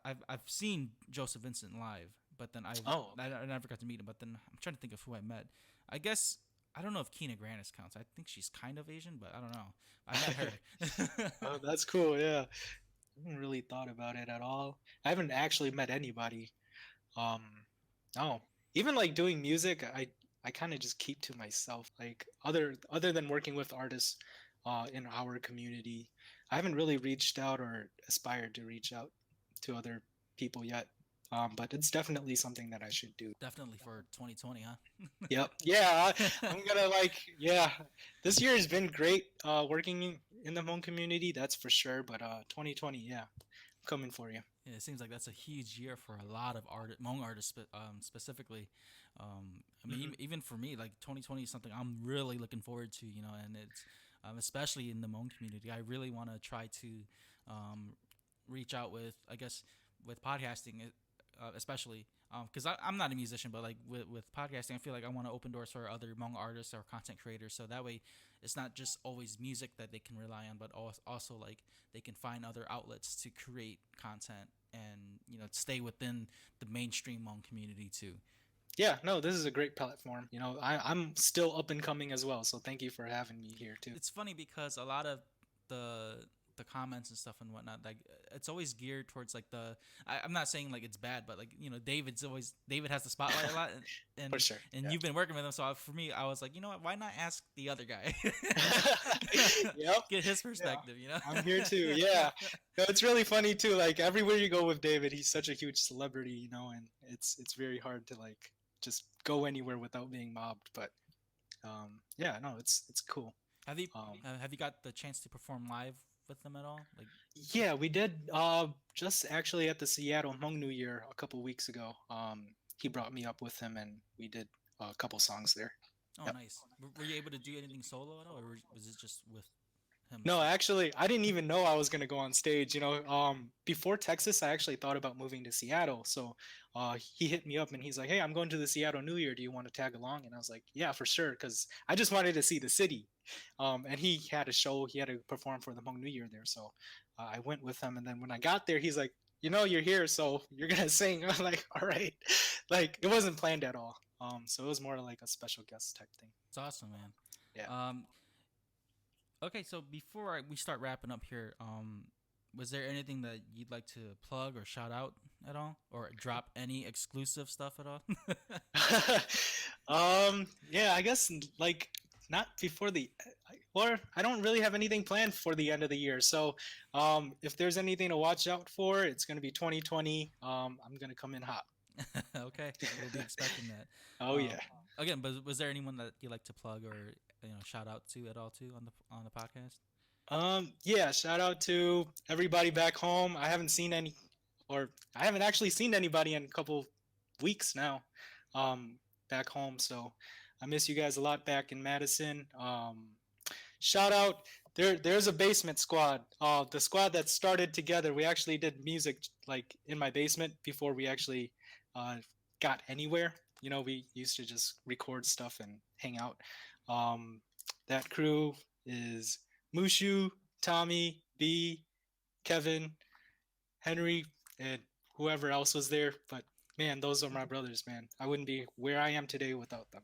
I've seen Joseph Vincent live, but then Oh, I never got to meet him. But then I'm trying to think of who I met. I guess I don't know if Keena Granis counts. I think she's kind of Asian, but I don't know. I met okay. her. Oh, that's cool. Yeah. I haven't really thought about it at all. I haven't actually met anybody. Um, no. Even like doing music, I kind of just keep to myself. Like other than working with artists in our community, I haven't really reached out or aspired to reach out to other people yet. But it's definitely something that I should do. Definitely for 2020, huh? Yep. Yeah, I'm gonna like yeah. This year has been great working in the Hmong community, that's for sure. But 2020, yeah, I'm coming for you. Yeah, it seems like that's a huge year for a lot of Hmong artists, specifically. I mean, Hmm. even for me, like 2020 is something I'm really looking forward to, and it's especially in the Hmong community. I really want to try to um, reach out with, I guess, with podcasting, especially because I'm not a musician, but like with podcasting, I feel like I want to open doors for other Hmong artists or content creators, so that way it's not just always music that they can rely on, but also like they can find other outlets to create content and stay within the mainstream Hmong community too. Yeah, no, this is a great platform. I'm still up and coming as well, so thank you for having me here too. It's funny because a lot of the the comments and stuff and whatnot, like it's always geared towards like I'm not saying like it's bad, but like David has the spotlight a lot, For and sure. and Yeah. you've been working with him, so for me I was like, what, why not ask the other guy? Yep. Get his Yeah. perspective. I'm here too. Yeah. No, it's really funny too. Like everywhere you go with David, he's such a huge celebrity, and it's very hard to like just go anywhere without being mobbed. But yeah, no, it's cool. have you Um, have you got the chance to perform live with them at all? Like, yeah, we did just actually at the Seattle Hmong New Year a couple weeks ago. He brought me up with him and we did a couple songs there. oh, Yep. nice. Were you able to do anything solo at all, or was it just with him? No, actually, I didn't even know I was gonna go on stage. Before Texas, I actually thought about moving to Seattle. So, he hit me up and he's like, "Hey, I'm going to the Seattle New Year. Do you want to tag along?" And I was like, "Yeah, for sure," because I just wanted to see the city. And he had a show. He had to perform for the Hmong New Year there. So, I went with him. And then when I got there, he's like, "You're here, so you're gonna sing." I'm like, "All right." Like it wasn't planned at all. So it was more like a special guest type thing. It's awesome, man. Yeah. Okay, so before we start wrapping up here, was there anything that you'd like to plug or shout out at all, or drop any exclusive stuff at all? Yeah, I guess like not before or I don't really have anything planned for the end of the year. So, if there's anything to watch out for, it's going to be 2020. I'm going to come in hot. Okay, we'll be expecting that. Oh yeah. Again, but was there anyone that you like to plug or shout out to at all too on the podcast? Yeah, shout out to everybody back home. I haven't actually seen anybody in a couple weeks now, um, back home. So I miss you guys a lot back in Madison. Shout out there's a basement squad. The squad that started together. We actually did music like in my basement before we actually uh, got anywhere. We used to just record stuff and hang out. Um, that crew is Mushu, Tommy, B, Kevin, Henry, and whoever else was there. But man, those are my brothers, man. I wouldn't be where I am today without them.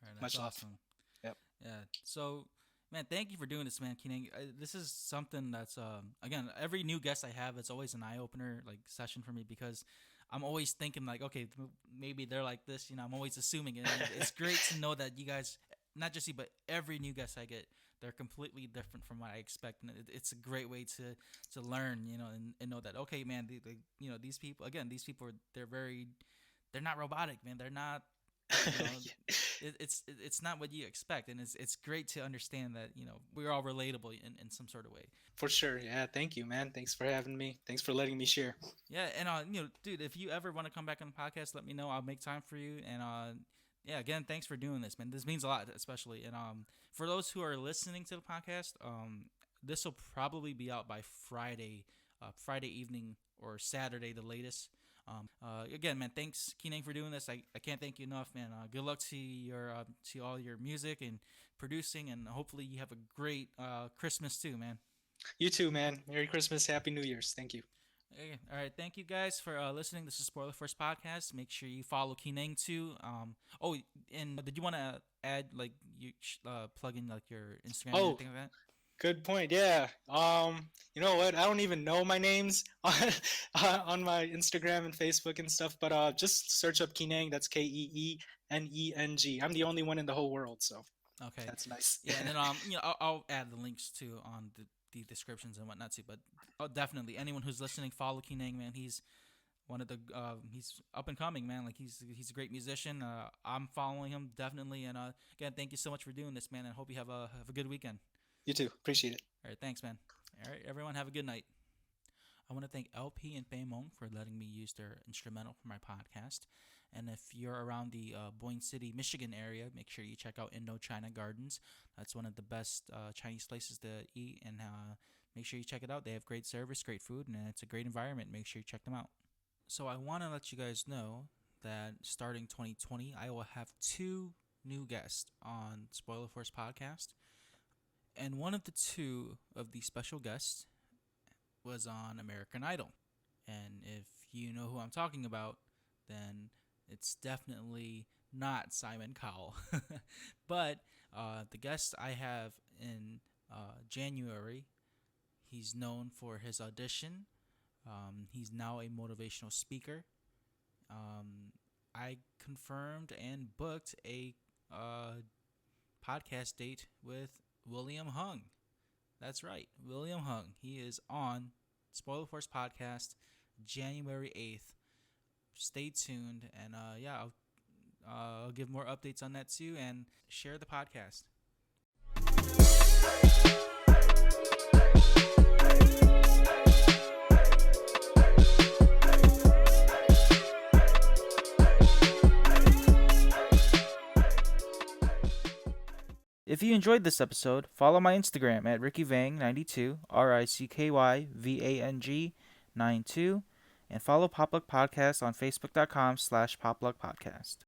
All right, that's Much love. awesome. Yep. Yeah. So, man, thank you for doing this, man, Keeneng. This is something that's again, every new guest I have, it's always an eye opener like session for me because I'm always thinking like, okay, maybe they're like this. I'm always assuming it. And it's great to know that you guys, not just you, but every new guest I get, they're completely different from what I expect, and it's a great way to learn, and know that okay, man, these people again, these people they're not robotic, man. They're not you know it's not what you expect, and it's great to understand that we're all relatable in some sort of way. For sure. Yeah. Thank you, man. Thanks for having me. Thanks for letting me share. Yeah, and dude, if you ever want to come back on the podcast, let me know. I'll make time for you. And yeah, again, thanks for doing this, man. This means a lot, especially. And for those who are listening to the podcast, this will probably be out by Friday evening or Saturday, the latest. Again, man, thanks, Keeneng, for doing this. I can't thank you enough, man. Good luck to all your music and producing, and hopefully you have a great Christmas too, man. You too, man. Merry Christmas. Happy New Year's. Thank you. Okay. All right. Thank you guys for listening. This is Spoiler First Podcast. Make sure you follow Keeneng too. Oh, and did you want to add like you plug in like your Instagram and Oh, anything like that? good point. Yeah. You know what? I don't even know my names on my Instagram and Facebook and stuff, but just search up Keeneng. That's Keeneng. I'm the only one in the whole world, so Okay. that's nice. Yeah, and then I'll add the links too on the descriptions and whatnot too. But definitely anyone who's listening, follow Keeneng, man. He's one of the he's up and coming, man. Like he's a great musician. I'm following him definitely. And again, thank you so much for doing this, man. And hope you have a good weekend. You too. Appreciate it. All right, thanks, man. All right, everyone, have a good night. I want to thank LP and Mong for letting me use their instrumental for my podcast. And if you're around the Boyne City, Michigan area, make sure you check out Indochina Gardens. That's one of the best Chinese places to eat, and make sure you check it out. They have great service, great food, and it's a great environment. Make sure you check them out. So I want to let you guys know that starting 2020, I will have 2 new guests on Spoiler Force podcast. And one of the 2 of these special guests was on American Idol. And if you know who I'm talking about, then it's definitely not Simon Cowell. But the guest I have in January, he's known for his audition. He's now a motivational speaker. I confirmed and booked a podcast date with William Hung. That's right, William Hung. He is on Spoiler Force Podcast January 8th. Stay tuned, and yeah, I'll give more updates on that too, and share the podcast. If you enjoyed this episode, follow my Instagram at RickyVang92, RICKYVANG 92, and follow Popluck Podcast on Facebook.com/PopluckPodcast.